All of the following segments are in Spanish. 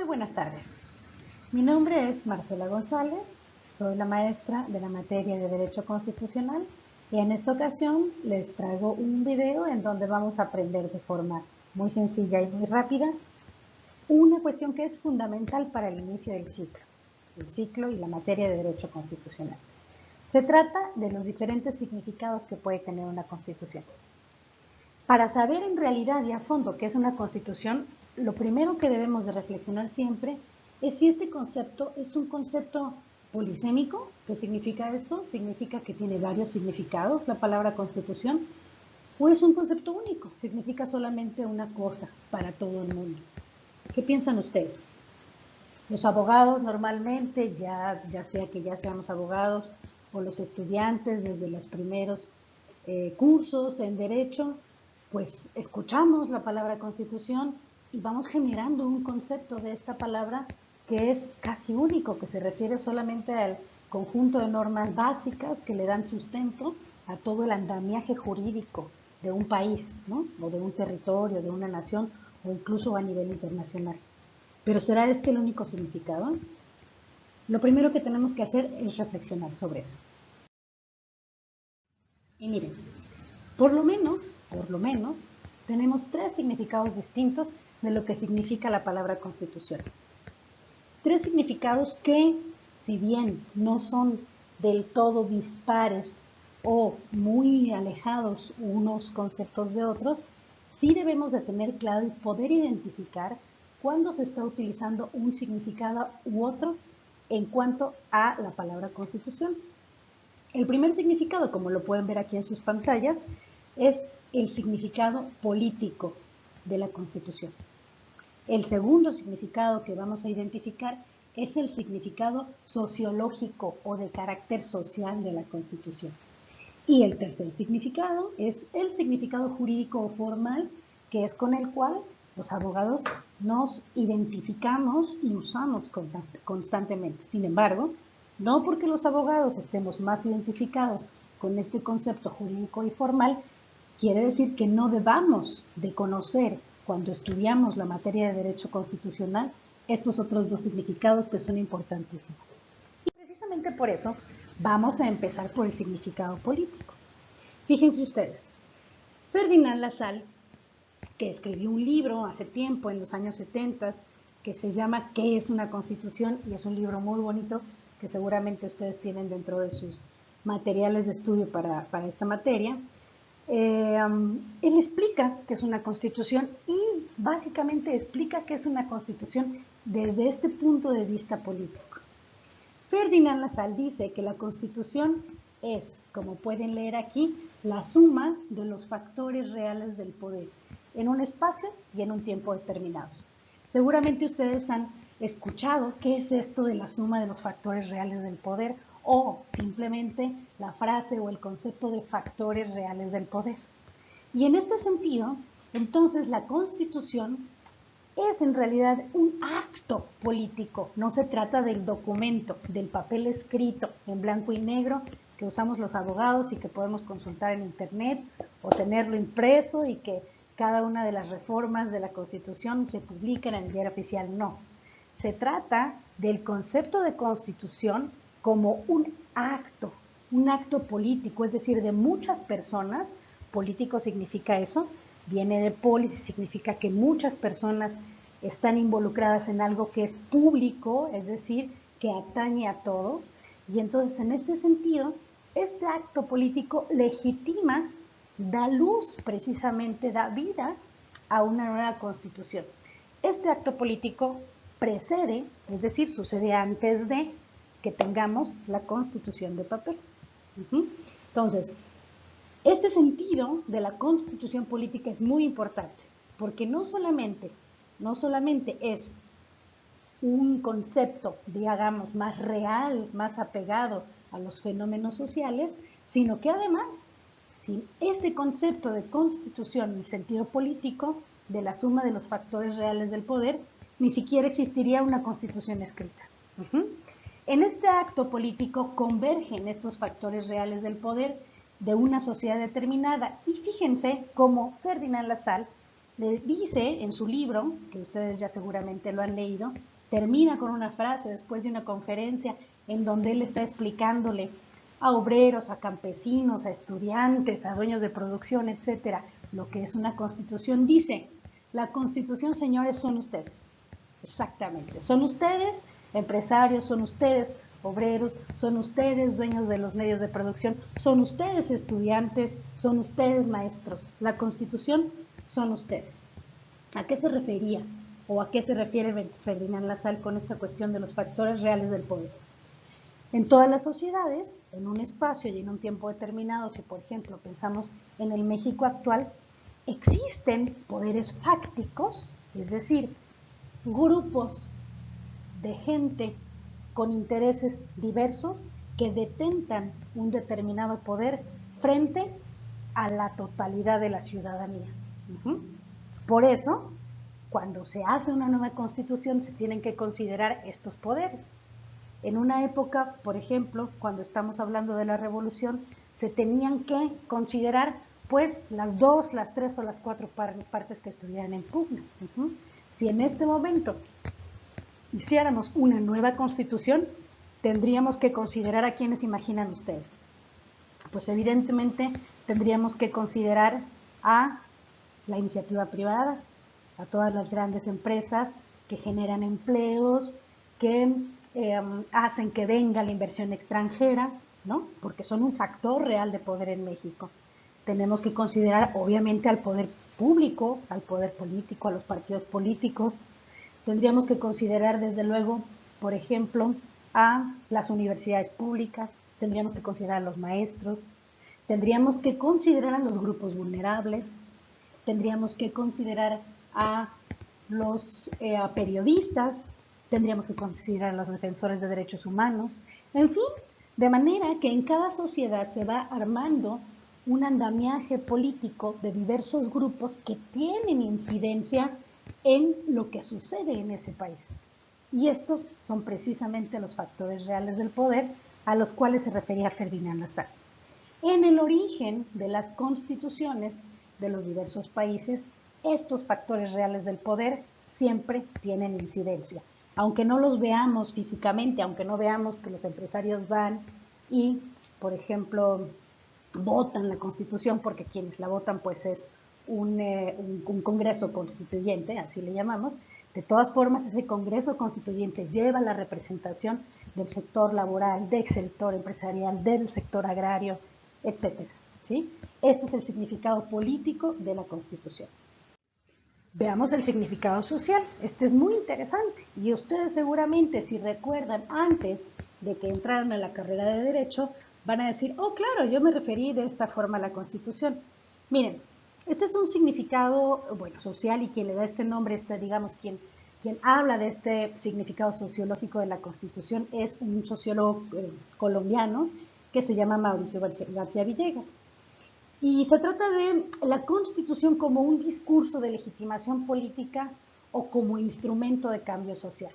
Muy buenas tardes. Mi nombre es Marcela González, soy la maestra de la materia de Derecho Constitucional y en esta ocasión les traigo un video en donde vamos a aprender de forma muy sencilla y muy rápida una cuestión que es fundamental para el inicio del ciclo y la materia de Derecho Constitucional. Se trata de los diferentes significados que puede tener una Constitución. Para saber en realidad y a fondo qué es una Constitución, lo primero que debemos de reflexionar siempre es si este concepto es un concepto polisémico. ¿Qué significa esto? Significa que tiene varios significados la palabra Constitución, o es un concepto único, significa solamente una cosa para todo el mundo. ¿Qué piensan ustedes? Los abogados normalmente, ya sea que ya seamos abogados o los estudiantes desde los primeros cursos en Derecho, pues escuchamos la palabra Constitución y vamos generando un concepto de esta palabra que es casi único, que se refiere solamente al conjunto de normas básicas que le dan sustento a todo el andamiaje jurídico de un país, ¿no? O de un territorio, de una nación, o incluso a nivel internacional. ¿Pero será este el único significado? Lo primero que tenemos que hacer es reflexionar sobre eso. Y miren, por lo menos, tenemos tres significados distintos de lo que significa la palabra Constitución. Tres significados que, si bien no son del todo dispares o muy alejados unos conceptos de otros, sí debemos de tener claro y poder identificar cuándo se está utilizando un significado u otro en cuanto a la palabra Constitución. El primer significado, como lo pueden ver aquí en sus pantallas, es el significado político de la Constitución. El segundo significado que vamos a identificar es el significado sociológico o de carácter social de la Constitución. Y el tercer significado es el significado jurídico o formal, que es con el cual los abogados nos identificamos y usamos constantemente. Sin embargo, no porque los abogados estemos más identificados con este concepto jurídico y formal, quiere decir que no debamos de conocer, cuando estudiamos la materia de Derecho Constitucional, estos otros dos significados que son importantísimos. Y precisamente por eso vamos a empezar por el significado político. Fíjense ustedes, Ferdinand Lassalle, que escribió un libro hace tiempo, en los años 70, que se llama ¿Qué es una Constitución? Y es un libro muy bonito que seguramente ustedes tienen dentro de sus materiales de estudio para esta materia. Él explica qué es una Constitución y básicamente explica qué es una Constitución desde este punto de vista político. Ferdinand Lassalle dice que la Constitución es, como pueden leer aquí, la suma de los factores reales del poder en un espacio y en un tiempo determinados. Seguramente ustedes han escuchado qué es esto de la suma de los factores reales del poder o simplemente la frase o el concepto de factores reales del poder. Y en este sentido, entonces la Constitución es en realidad un acto político, no se trata del documento, del papel escrito en blanco y negro que usamos los abogados y que podemos consultar en internet o tenerlo impreso y que cada una de las reformas de la Constitución se publica en el diario oficial. No, se trata del concepto de Constitución como un acto político, es decir, de muchas personas. Político significa eso, viene de polis, significa que muchas personas están involucradas en algo que es público, es decir, que atañe a todos. Y entonces, en este sentido, este acto político legitima, da luz precisamente, da vida a una nueva Constitución. Este acto político precede, es decir, sucede antes de que tengamos la Constitución de papel. Entonces, este sentido de la Constitución política es muy importante, porque no solamente es un concepto, digamos, más real, más apegado a los fenómenos sociales, sino que además, sin este concepto de Constitución en el sentido político, de la suma de los factores reales del poder, ni siquiera existiría una Constitución escrita. En este acto político convergen estos factores reales del poder de una sociedad determinada. Y fíjense cómo Ferdinand Lassalle Le dice en su libro, que ustedes ya seguramente lo han leído, termina con una frase después de una conferencia en donde él está explicándole a obreros, a campesinos, a estudiantes, a dueños de producción, etcétera, lo que es una constitución. Dice, la constitución, señores, son ustedes. Exactamente, son ustedes, empresarios, son ustedes, obreros, son ustedes, dueños de los medios de producción, son ustedes, estudiantes, son ustedes, maestros. La constitución son ustedes. ¿A qué se refería o a qué se refiere Ferdinand Lassalle con esta cuestión de los factores reales del poder? En todas las sociedades, en un espacio y en un tiempo determinado, si por ejemplo pensamos en el México actual, existen poderes fácticos, es decir, grupos de gente con intereses diversos que detentan un determinado poder frente a la totalidad de la ciudadanía. Por eso, cuando se hace una nueva constitución, se tienen que considerar estos poderes. En una época, por ejemplo, cuando estamos hablando de la revolución, se tenían que considerar pues las 2, las 3 o las 4 partes que estuvieran en pugna. Si en este momento hiciéramos una nueva constitución, tendríamos que considerar a quienes imaginan ustedes. Pues evidentemente tendríamos que considerar a la iniciativa privada, a todas las grandes empresas que generan empleos, que hacen que venga la inversión extranjera, ¿no? Porque son un factor real de poder en México. Tenemos que considerar obviamente al poder público, al poder político, a los partidos políticos. Tendríamos que considerar desde luego, por ejemplo, a las universidades públicas, tendríamos que considerar a los maestros, tendríamos que considerar a los grupos vulnerables, tendríamos que considerar a los periodistas, tendríamos que considerar a los defensores de derechos humanos, en fin, de manera que en cada sociedad se va armando un andamiaje político de diversos grupos que tienen incidencia en lo que sucede en ese país. Y estos son precisamente los factores reales del poder a los cuales se refería Ferdinand Lassalle. En el origen de las constituciones de los diversos países, estos factores reales del poder siempre tienen incidencia. Aunque no los veamos físicamente, aunque no veamos que los empresarios van y, por ejemplo, votan la Constitución, porque quienes la votan pues es un Congreso Constituyente, así le llamamos. De todas formas, ese Congreso Constituyente lleva la representación del sector laboral, del sector empresarial, del sector agrario, etcétera, ¿sí? Este es el significado político de la Constitución. Veamos el significado social. Este es muy interesante y ustedes seguramente, si recuerdan antes de que entraran a la carrera de Derecho, van a decir, oh, claro, yo me referí de esta forma a la Constitución. Miren, este es un significado, bueno, social, y quien le da este nombre, digamos, quien habla de este significado sociológico de la Constitución es un sociólogo colombiano que se llama Mauricio García Villegas. Y se trata de la Constitución como un discurso de legitimación política o como instrumento de cambio social.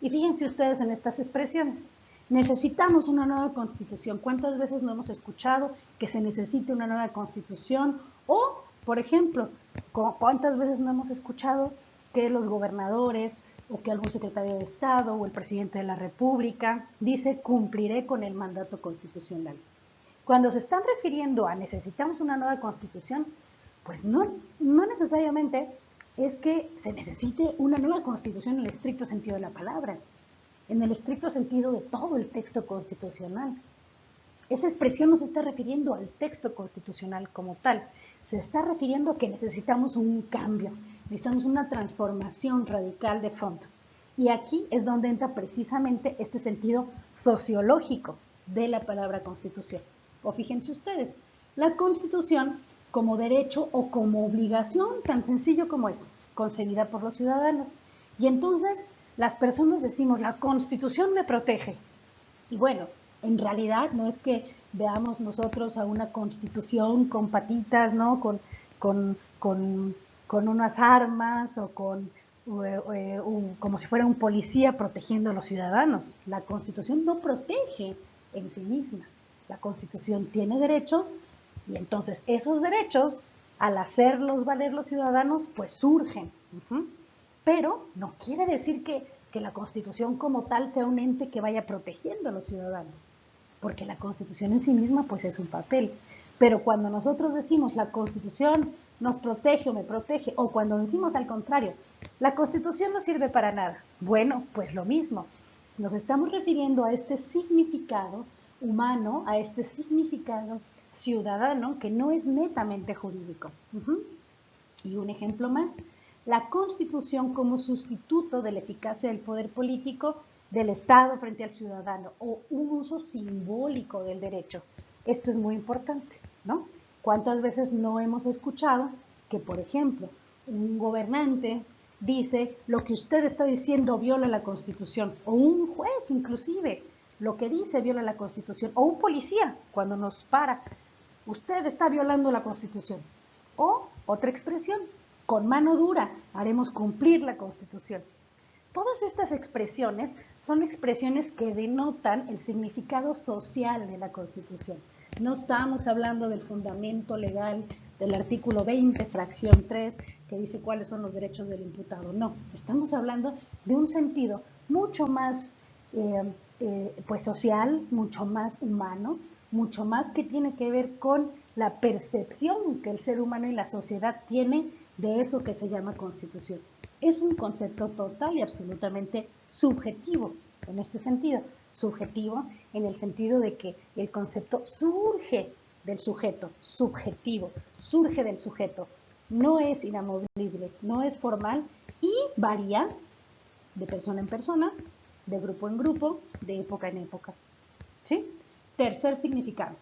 Y fíjense ustedes en estas expresiones. Necesitamos una nueva Constitución. ¿Cuántas veces no hemos escuchado que se necesite una nueva Constitución? O, por ejemplo, ¿cuántas veces no hemos escuchado que los gobernadores o que algún secretario de Estado o el presidente de la República dice cumpliré con el mandato constitucional? Cuando se están refiriendo a necesitamos una nueva Constitución, pues no necesariamente es que se necesite una nueva Constitución en el estricto sentido de la palabra, en el estricto sentido de todo el texto constitucional. Esa expresión no se está refiriendo al texto constitucional como tal, se está refiriendo a que necesitamos un cambio, necesitamos una transformación radical de fondo. Y aquí es donde entra precisamente este sentido sociológico de la palabra Constitución. O fíjense ustedes, la Constitución como derecho o como obligación, tan sencillo como es, concebida por los ciudadanos. Y entonces las personas decimos, la Constitución me protege. Y bueno, en realidad no es que veamos nosotros a una Constitución con patitas, ¿no? Con unas armas o como si fuera un policía protegiendo a los ciudadanos. La Constitución no protege en sí misma. La Constitución tiene derechos y entonces esos derechos al hacerlos valer los ciudadanos, pues surgen. Pero no quiere decir que la Constitución como tal sea un ente que vaya protegiendo a los ciudadanos, porque la Constitución en sí misma pues es un papel. Pero cuando nosotros decimos la Constitución nos protege o me protege, o cuando decimos al contrario, la Constitución no sirve para nada, bueno, pues lo mismo. Nos estamos refiriendo a este significado humano, a este significado ciudadano que no es netamente jurídico. Y un ejemplo más, la Constitución como sustituto de la eficacia del poder político del Estado frente al ciudadano o un uso simbólico del derecho. Esto es muy importante, ¿no? ¿Cuántas veces no hemos escuchado que, por ejemplo, un gobernante dice lo que usted está diciendo viola la Constitución, o un juez inclusive, lo que dice viola la Constitución, o un policía cuando nos para, usted está violando la Constitución, o otra expresión, con mano dura haremos cumplir la Constitución. Todas estas expresiones son expresiones que denotan el significado social de la Constitución. No estamos hablando del fundamento legal del artículo 20, fracción 3, que dice cuáles son los derechos del imputado. No, estamos hablando de un sentido mucho más pues social, mucho más humano, mucho más que tiene que ver con la percepción que el ser humano y la sociedad tiene de eso que se llama Constitución. Es un concepto total y absolutamente subjetivo en este sentido. Subjetivo en el sentido de que el concepto surge del sujeto, subjetivo, surge del sujeto. No es inamovible, no es formal y varía de persona en persona, de grupo en grupo, de época en época. ¿Sí? Tercer significado,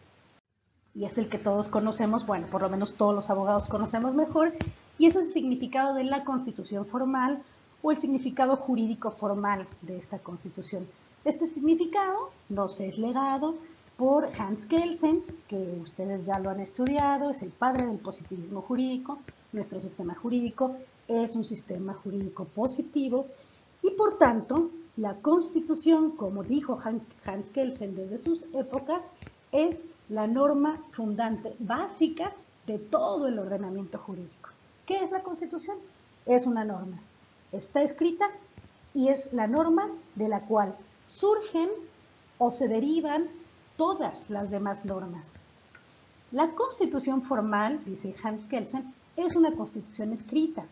y es el que todos conocemos, bueno, por lo menos todos los abogados conocemos mejor, y es el significado de la Constitución formal o el significado jurídico formal de esta Constitución. Este significado nos es legado por Hans Kelsen, que ustedes ya lo han estudiado, es el padre del positivismo jurídico. Nuestro sistema jurídico es un sistema jurídico positivo y por tanto la Constitución, como dijo Hans Kelsen desde sus épocas, es la norma fundante básica de todo el ordenamiento jurídico. ¿Qué es la Constitución? Es una norma. Está escrita y es la norma de la cual surgen o se derivan todas las demás normas. La Constitución formal, dice Hans Kelsen, es una Constitución escrita.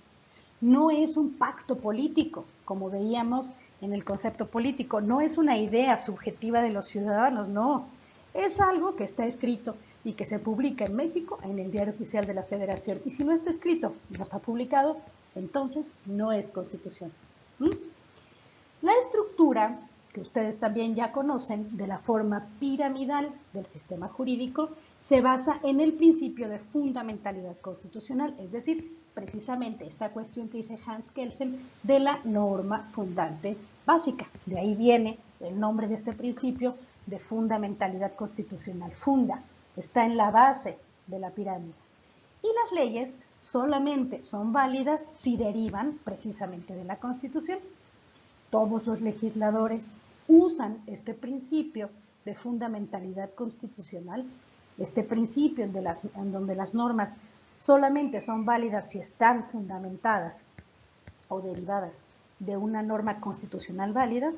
No es un pacto político, como veíamos en el concepto político. No es una idea subjetiva de los ciudadanos, no. Es algo que está escrito y que se publica en México en el Diario Oficial de la Federación. Y si no está escrito y no está publicado, entonces no es Constitución. La estructura, que ustedes también ya conocen, de la forma piramidal del sistema jurídico, se basa en el principio de fundamentalidad constitucional, es decir, precisamente esta cuestión que dice Hans Kelsen de la norma fundante básica. De ahí viene el nombre de este principio de fundamentalidad constitucional. Funda, está en la base de la pirámide. Y las leyes solamente son válidas si derivan precisamente de la Constitución. Todos los legisladores usan este principio de fundamentalidad constitucional, este principio en donde las normas solamente son válidas si están fundamentadas o derivadas de una norma constitucional válida,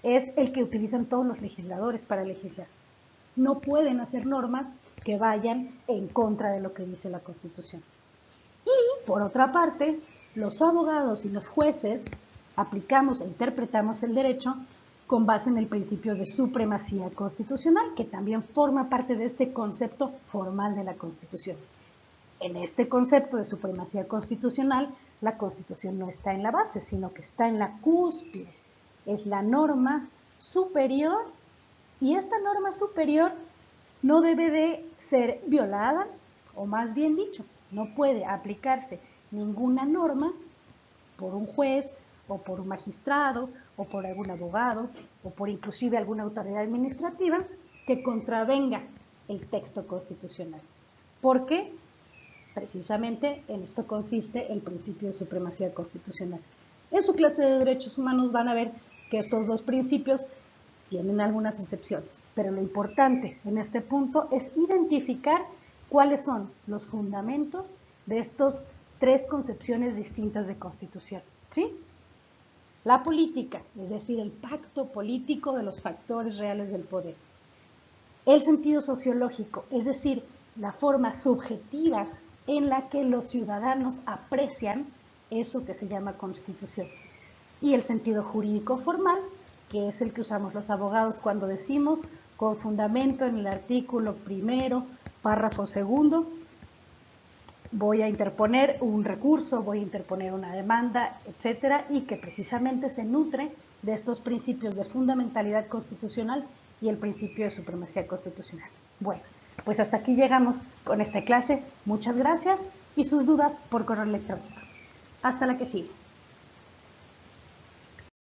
es el que utilizan todos los legisladores para legislar. No pueden hacer normas que vayan en contra de lo que dice la Constitución. Y, por otra parte, los abogados y los jueces aplicamos e interpretamos el derecho con base en el principio de supremacía constitucional, que también forma parte de este concepto formal de la Constitución. En este concepto de supremacía constitucional, la Constitución no está en la base, sino que está en la cúspide. Es la norma superior y esta norma superior no debe de ser violada, o más bien dicho, no puede aplicarse ninguna norma por un juez o por un magistrado o por algún abogado o por inclusive alguna autoridad administrativa que contravenga el texto constitucional. ¿Por qué? Precisamente en esto consiste el principio de supremacía constitucional. En su clase de derechos humanos van a ver que estos dos principios tienen algunas excepciones, pero lo importante en este punto es identificar cuáles son los fundamentos de estos tres concepciones distintas de constitución, ¿sí? La política, es decir, el pacto político de los factores reales del poder. El sentido sociológico, es decir, la forma subjetiva en la que los ciudadanos aprecian eso que se llama constitución. Y el sentido jurídico formal, que es el que usamos los abogados cuando decimos con fundamento en el artículo 1, párrafo 2, voy a interponer un recurso, voy a interponer una demanda, etcétera, y que precisamente se nutre de estos principios de fundamentalidad constitucional y el principio de supremacía constitucional. Bueno, pues hasta aquí llegamos con esta clase. Muchas gracias y sus dudas por correo electrónico. Hasta la que sigue.